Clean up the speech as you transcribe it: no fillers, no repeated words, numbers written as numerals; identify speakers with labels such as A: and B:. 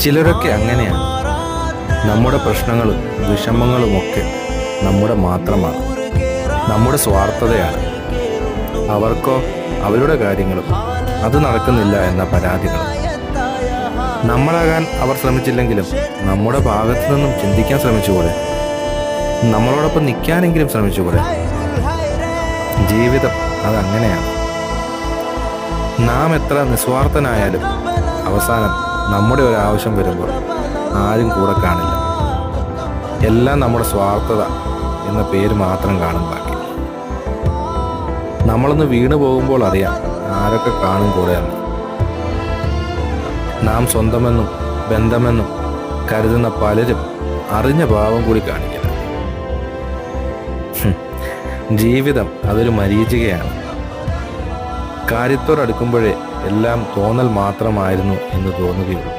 A: ചിലരൊക്കെ അങ്ങനെയാണ്. നമ്മുടെ പ്രശ്നങ്ങളും വിഷമങ്ങളുമൊക്കെ നമ്മുടെ മാത്രമാണ്, നമ്മുടെ സ്വാർത്ഥതയാണ്. അവർക്കോ അവരുടെ കാര്യങ്ങളും അത് നടക്കുന്നില്ല എന്ന പരാതികൾ. നമ്മളാകാൻ അവർ ശ്രമിച്ചില്ലെങ്കിലും നമ്മുടെ ഭാഗത്തു നിന്നും ചിന്തിക്കാൻ ശ്രമിച്ചുകൂടെ? നമ്മളോടൊപ്പം നിൽക്കാനെങ്കിലും ശ്രമിച്ചുകൂടെ? ജീവിതം അതങ്ങനെയാണ്. നാം എത്ര നിസ്വാർത്ഥനായാലും അവസാനം നമ്മുടെ ഒരു ആവശ്യം വരുമ്പോൾ ആരും കൂടെ കാണില്ല. എല്ലാം നമ്മുടെ സ്വാർത്ഥത എന്ന പേര് മാത്രം കാണും ബാക്കി. നമ്മളൊന്ന് വീണു പോകുമ്പോൾ അറിയാം ആരൊക്കെ കാണും കൂടെയെന്ന്. നാം സ്വന്തമെന്നും ബന്ധമെന്നും കരുതുന്ന പലരും അറിഞ്ഞ ഭാവം കൂടി കാണിക്കില്ല. ജീവിതം അതൊരു മരീചികയാണ്. കാര്യത്തോടടുക്കുമ്പോഴേ എല്ലാം തോന്നൽ മാത്രമായിരുന്നു എന്ന് തോന്നുകയുള്ളൂ.